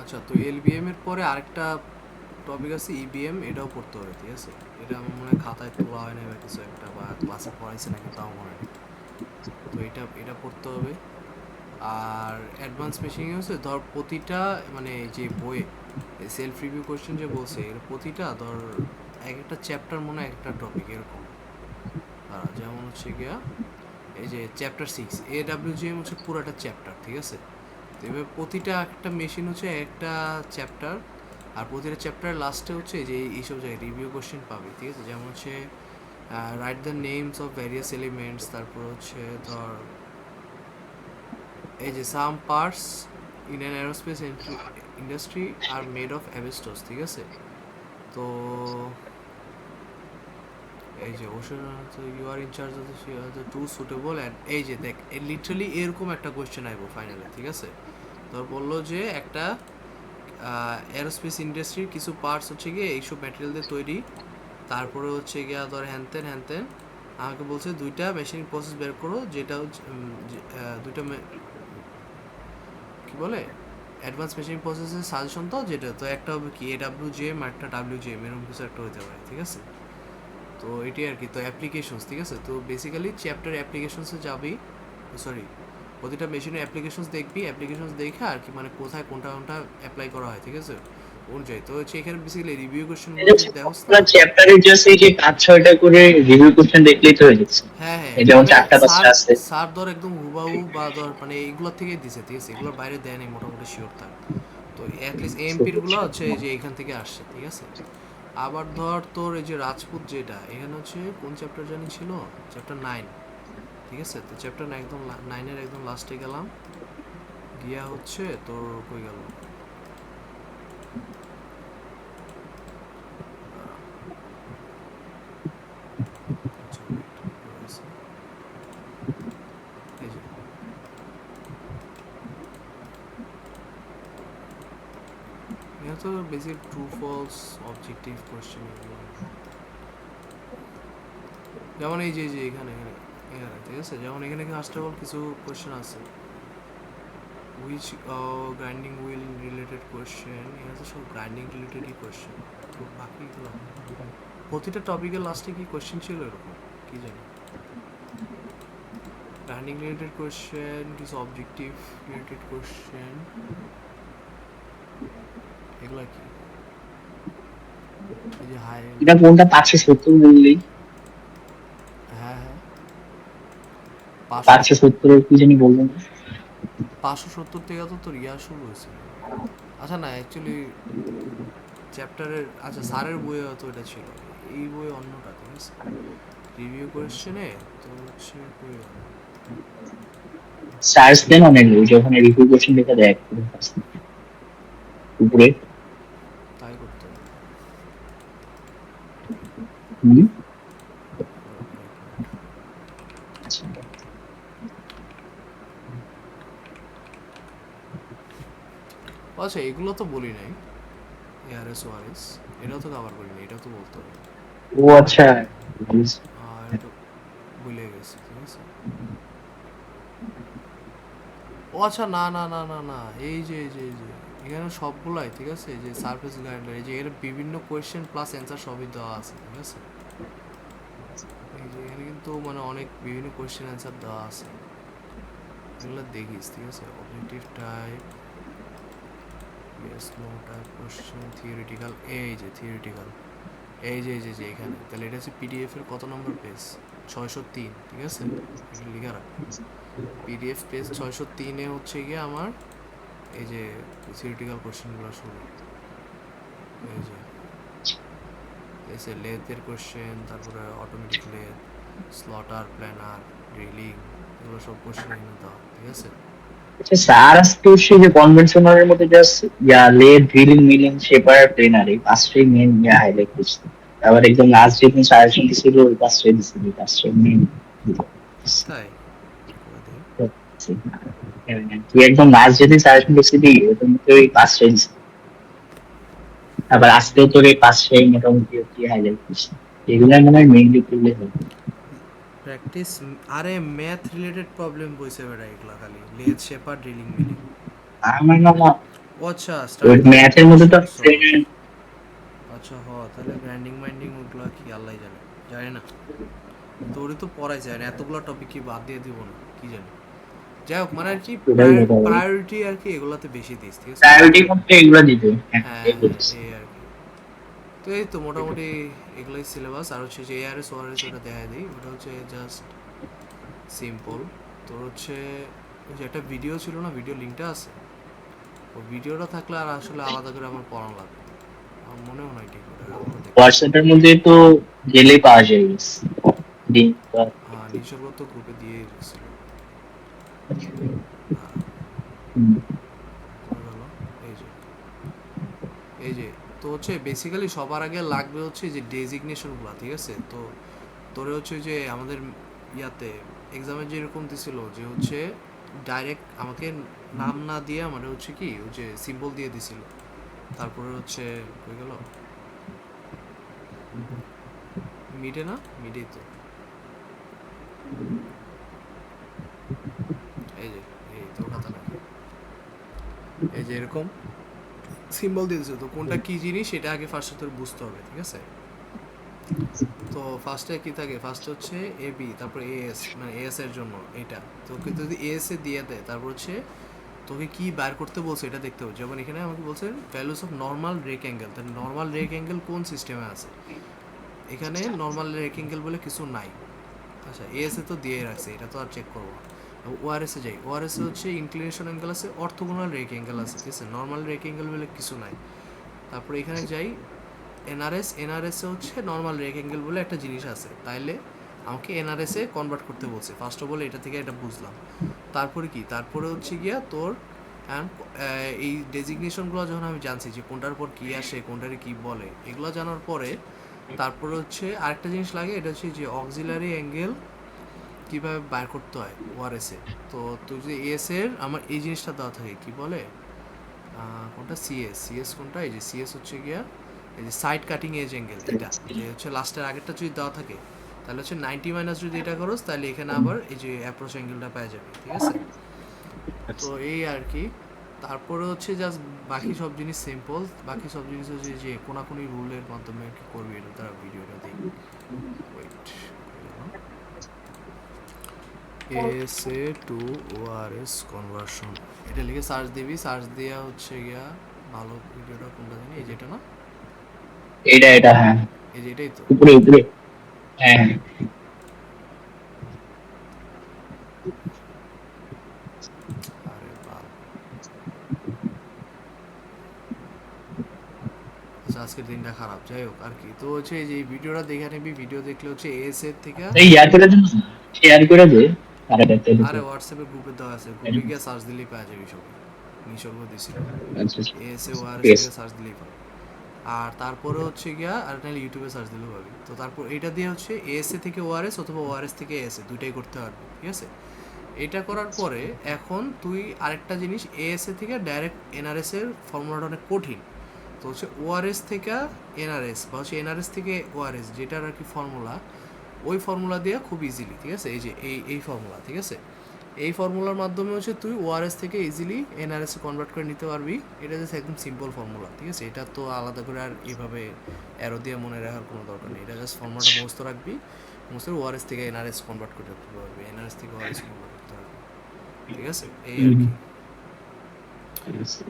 আচ্ছা, তো এলবিএম এর পরে আরেকটা টপিক আছে ইবিএম, এটাও পড়তে হবে, ঠিক আছে? এটা আমার মনে হয় খাতায় তোলা হয় না বা কিছু একটা, বা ক্লাসে পড়াইছে নাকি তাও মনে নেই। তো এটা এটা পড়তে হবে। আর অ্যাডভান্স মেশিনিং হচ্ছে ধর প্রতিটা, মানে যে বইয়ে সেলফ রিভিউ কোয়েশ্চেন যে বলছে, এর প্রতিটা ধর এক একটা চ্যাপ্টার মনে হয় এক একটা টপিক এরকম। যেমন হচ্ছে গিয়া এই যে চ্যাপ্টার 6 এডাব্লিউজিএম হচ্ছে পুরোটা চ্যাপ্টার, ঠিক আছে? তো এবার প্রতিটা একটা মেশিন হচ্ছে একটা চ্যাপ্টার, আর প্রতিটা চ্যাপ্টারের লাস্টে হচ্ছে যে এইসব জায়গায় রিভিউ কোশ্চেন পাবে, ঠিক আছে? যেমন হচ্ছে right the names of various elements, তারপর হচ্ছে ধর এই যে some parts in an aerospace industry are made of asbestos, ঠিক আছে? তো এই যে ocean, you are in charge of the to suitable and এই যে দেখ লিটারালি এরকম একটা কোয়েশ্চেন আইব ফাইনালে, ঠিক আছে? তোর বললো যে একটা এরোস্পেস ইন্ডাস্ট্রির কিছু পার্টস হচ্ছে গিয়ে এইসব ম্যাটেরিয়াল দিয়ে তৈরি, তারপরে হচ্ছে গিয়া ধর হ্যানতেন হ্যানতেন। আমাকে বলছে দুইটা মেশিন প্রসেস বের করো, যেটা হচ্ছে দুইটা কি বলে অ্যাডভান্স মেশিন প্রসেসের সাজেশন, তো যেটা তো একটা হবে কি এডাব্লিউজিএম আর একটা ডাব্লিউজিএম, এরকম কিছু একটা হতে পারে, ঠিক আছে? তো এটাই আর কি। তো অ্যাপ্লিকেশনস, ঠিক আছে? তো বেসিক্যালি চ্যাপ্টার অ্যাপ্লিকেশনসে যাবি, সরি, প্রতিটা মেশিনের অ্যাপ্লিকেশনস দেখবি, অ্যাপ্লিকেশনস দেখে আর কি মানে কোথায় কোনটা কোনটা অ্যাপ্লাই করা হয়, ঠিক আছে? অনুযায়ী তো হচ্ছে এখানে বেসিক্যালি রিভিউ কোয়েশ্চেনগুলো যদি দেখোস না। চ্যাপ্টারের জাস্ট এই যে 5-6টা করে রিভিউ কোশ্চেন দেখলেই তো হয়ে যাচ্ছে। হ্যাঁ হ্যাঁ, এই যেমন মানে 4টা 5টা স্যার আছে। স্যার ধর একদম হুবাহু বা ধর মানে এইগুলোর থেকেই দিছে, ঠিক আছে? এগুলোর বাইরে দেয় নাই মোটামুটি শিওর থাক। তো অ্যাটলিস্ট এমপির গুলো হচ্ছে যে এখান থেকে আসছে, ঠিক আছে? আবার ধর তোর এই যে রাজপুত, যেটা এখানে হচ্ছে কোন চ্যাপ্টার জানি ছিল, চ্যাপ্টার 9, ঠিক আছে? তো চ্যাপ্টার একদম 9-এর একদম লাস্টে গেলাম, গিয়া হচ্ছে তোর কই গেল, আচ্ছা ওয়েট, এই যে এটা তো basic true false objective question এগুলো। যেমন এই যে এখানে এখানে এখানে, ঠিক আছে? যেমন এখানে ফার্স্ট অফ অল কিছু কোশ্চেন আছে, which grinding wheel related question, এখানে তো সব গ্রাইন্ডিং রিলেটেডই কোশ্চেন। তো বাকিগুলো প্রতিটা টপিকের লাস্টে কি কোশ্চেন ছিল এরকম, কি জানি, গ্রাইন্ডিং রিলেটেড কোশ্চেন, কিছু অবজেক্টিভ রিলেটেড কোশ্চেন, এগুলা কি? এই যে হাই, এটা কোনটা 570 বললি? হ্যাঁ হ্যাঁ, পাঁচশো 570 কি জানি বলবেন? 570 থেকে তো তোর ইয়া শুরু হয়েছে। আচ্ছা না, অ্যাকচুয়ালি চ্যাপ্টারের, আচ্ছা স্যারের বইয়ে হয়তো এটা ছিল, এই বইয়ে অন্যটা, ঠিক আছে? রিভিউ কোয়েশ্চেনে তো হচ্ছে কই গেল? সার্চ দেন অনেক, ওই যে ওখানে রিভিউ কোশ্চেন লেখা দেয় একদম উপরে। তাই করতে হবে। হুম। এক মিনিট। আচ্ছা এগুলো তো বলি নাই, এআরএস ওআরএস এটাও তো কভার করি নাই, এটাও তো বলতে হবে। ও আচ্ছা। আর এটা ভুলে গেছি, ঠিক আছে? ও আচ্ছা, না না না না না, এই যে এখানে সবগুলাই, ঠিক আছে? এই যে সারফেস গাইডলাইন, এই যে এর বিভিন্ন কোয়েশ্চেন প্লাস অ্যান্সার সবই দেওয়া আছে, ঠিক আছে? এই যে এখানে কিন্তু মানে অনেক বিভিন্ন কোয়েশ্চেন অ্যান্সার দেওয়া আছে, এগুলো দেখিস, ঠিক আছে? Objective type, yes no type question, theoretical, এই যে থিওরিটিক্যাল, এই যে এখানে তাহলে এটা হচ্ছে পিডিএফ এর কত নম্বর পেজ? 603, ঠিক আছে? এটা লিখে রাখ, পিডিএফ পেজ 603-এ হচ্ছে গিয়ে আমার এই যে থিওরিটিক্যাল কোশ্চেনগুলো শুরু। এই যে এসে লেথের কোশ্চেন, তারপরে অটোমেটিক লেথ, স্লটার, প্ল্যানার, ড্রিলিং, এগুলো সব কোশ্চেন এখানে দেওয়া, ঠিক আছে? আচ্ছা স্যার, আজকে হচ্ছে যে কনভেনশনালের মধ্যে just yeah lathe drilling milling shaper planer এই 5টাই মেন ইয়া হাইলাইট করছে। আবার একদম লাস্ট যেদিন সাজেশন দিছিল ওই 5টাই দিছিল, 5টাই মেন। তাই করে দিই। তুই একদম লাস্ট যেদিন সাজেশন দিছিলি ওটার মধ্যে ওই 5টাই দিছিল। আবার আজকেও তোর এই 5টাই মোটামুটি কি হাইলাইট করছে। এগুলো মনে হয় মেইনলি করলে হবে। প্র্যাকটিস, আরে ম্যাথ রিলেটেড প্রবলেম বইছে বেটা, এগুলা খালি লেথ শেপার ড্রিলিং মিলিং। আমার না না ও আচ্ছা ওই স্টার্ট ম্যাথের মধ্যে তো করছো। আচ্ছা তাহলে গ্রাইন্ডিং মাইন্ডিং ওগুলো কি আল্লাহ জানে, জানি না। তোরই তো পড়াই যায় না, এতগুলো টপিক কি বাদ দিয়ে দিব না কি জানি। যাই হোক মানে আর কি ওটাই কথা বলি, প্রায়োরিটি আর কি এগুলাতে বেশি দিস, ঠিক আছে। প্রায়োরিটি মধ্যে এগুলো দিতে, হ্যাঁ হ্যাঁ এই হ্যাঁ বলতেছি। এই আর কি। তো এই তো মোটামুটি এগুলোই সিলেবাস। আর হচ্ছে যে এআরএস ওআরএস ওটা দেখা দিই, ওটা হচ্ছে জাস্ট সিম্পল। তোর হচ্ছে ওই যে একটা ভিডিও ছিল না, ভিডিও লিঙ্কটা আছে, ও ভিডিওটা থাকলে আর আসলে আলাদা করে আমার পড়ানো লাগবে না। আমার মনেও নাই ঠিক ওটা এখনো দেখতে হবে। হোয়াটসঅ্যাপের মধ্যে তো গেলেই পাওয়া যায় লিঙ্ক বা হ্যাঁ নিসর্গত গ্রুপে দিয়ে দিয়েছিল। হুম। কই গেল? এই যে এই যে তো হচ্ছে বেসিক্যালি সবার আগে লাগবে হচ্ছে যে ডেজিগনেশনগুলো, ঠিক আছে। তো তোরে হচ্ছে যে আমাদের ইয়াতে এক্সামে যেরকম দিছিল যে হচ্ছে ডাইরেক্ট আমাকে নাম না দিয়ে মানে হচ্ছে কি ওই যে সিম্বল দিয়ে দিছিল। তারপরে হচ্ছে কই গেল, মিডে না, মিডেই তো এই যে এই তোর খাতা নাকি, এই যে এরকম সিম্বল দিয়ে দিছিল। তো কোনটা কি জিনিস সেটা আগে ফার্স্টে তোর বুঝতে হবে, ঠিক আছে। তো ফার্স্টে কি থাকে, ফার্স্টে হচ্ছে এ বি, তারপর এএস, মানে এএস এর জন্য এটা। তোকে যদি এএস এ দিয়ে দেয় তারপর হচ্ছে তোকে কি বার করতে বলছে এটা দেখতে হবে। যেমন এখানে আমাকে বলছে values of normal rake angle, তাহলে নর্মাল রেক অ্যাঙ্গেল কোন সিস্টেমে আছে, এখানে নর্মাল রেক অ্যাঙ্গেল বলে কিছু নাই। আচ্ছা এএস এ তো দিয়ে রাখছে, এটা তো আর চেক করবো। ওআরএস এ যাই, ওআরএস এ হচ্ছে ইনক্লিনেশন অ্যাঙ্গেল আছে, অর্থোগোনাল রেক অ্যাঙ্গেল আছে, ঠিক আছে, নর্মাল রেক অ্যাঙ্গেল বলে কিছু নাই। তারপরে এখানে যাই এনআরএস, এনআরএস এ হচ্ছে নর্মাল রেক অ্যাঙ্গেল বলে একটা জিনিস আছে, তাইলে আমাকে এনআরএস এ কনভার্ট করতে বলছে। ফার্স্ট অফ অল এটা থেকে এটা বুঝলাম। তারপরে কি, তারপরে হচ্ছে গিয়া তোর এই ডেজিগনেশনগুলো যখন আমি জানছি যে কোনটার পর কী আসে, কোনটারে কী বলে, এগুলো জানার পরে তারপরে হচ্ছে আরেকটা জিনিস লাগে, এটা হচ্ছে যে অক্সিলারি অ্যাঙ্গেল কীভাবে বার করতে হয় ওআরএসে। তো তুই যদি এস এর আমার এই জিনিসটা দেওয়া থাকে কি বলে কোনটা সিএস, সিএস কোনটা, এই যে সিএস হচ্ছে গিয়া এই যে সাইড কাটিং এজ অ্যাঙ্গেল, এটা যে হচ্ছে লাস্টের আগেরটা যদি দেওয়া থাকে তাহলে হচ্ছে 90 মাইনাস যদি এটা করোস তাহলে এখানে আবার এই যে অ্যাপ্রোচ অ্যাঙ্গেলটা পাওয়া যাবে, ঠিক আছে। তো এই আর কি। তারপরে হচ্ছে জাস্ট বাকি সব জিনিস সিম্পল, বাকি সব জিনিস হচ্ছে যে কোনাকুনি রুলের মাধ্যমে আর কি করবি, এটা তারা ভিডিওটা দিই। Wait, S A to ORS conversion, এটা লিখে সার্চ দিবি, সার্চ দেওয়া হচ্ছে গিয়া ভালো ভিডিওটা কোনটা জানি, এই যেটা না, এটা এটা হ্যাঁ, এই যে এটাই তো। উপরে উপরে, হ্যাঁ হ্যাঁ। আরে বাল, আচ্ছা আজকের দিনটা খারাপ, যাই হোক আর কি। তো হচ্ছে এই যে এই ভিডিওটা দেখে নিবি, ভিডিও দেখলে হচ্ছে এস এর থেকে। এই ইয়ার করে দেন, শেয়ার করে দে আর একটা দিতে। আরে হোয়াটসঅ্যাপে গ্রুপে দেওয়া আছে, গ্রুপে গিয়ে সার্চ দিলেই পাওয়া যাবে সব, নিসর্গ দিছিল, আচ্ছা আচ্ছা, এস এ ওআরএস ঠিক আছে। লিখে সার্চ দিলেই পাবে। আর তারপরে হচ্ছে গিয়া আর নাহলে ইউটিউবে সার্চ দিলেও পাবি। তো তারপর এটা দিয়ে হচ্ছে এএসএ থেকে ওআরএস অথবা ওআরএস থেকে এএসএ দুইটাই করতে পারবি, ঠিক আছে। এটা করার পরে এখন তুই আরেকটা জিনিস, এএসএ থেকে ডাইরেক্ট এনআরএস এর ফর্মুলাটা অনেক কঠিন। তো হচ্ছে ওআরএস থেকে এনআরএস বা হচ্ছে এনআরএস থেকে ওআরএস যেটার আর কি ফর্মুলা, ওই ফর্মুলা দিয়ে খুব ইজিলি, ঠিক আছে, এই যে এই ফর্মুলা, ঠিক আছে, এই ফর্মুলার মাধ্যমে হচ্ছে তুই ওআরএস থেকে ইজিলি এনআরএস এ কনভার্ট করে নিতে পারবি। এটা জাস্ট একদম সিম্পল ফর্মুলা, ঠিক আছে। এটা তো আলাদা করে আর এভাবে অ্যারো দিয়ে মনে রাখার কোনো দরকার নেই, এটা জাস্ট ফর্মুলাটা মুখস্থ রাখবি, মুখস্থ ওআরএস থেকে এনআরএস কনভার্ট করে করতে পারবি, এনআরএস থেকে ওআরএস কনভার্ট করতে পারবি, ঠিক আছে, এই আর কি। ঠিক আছে।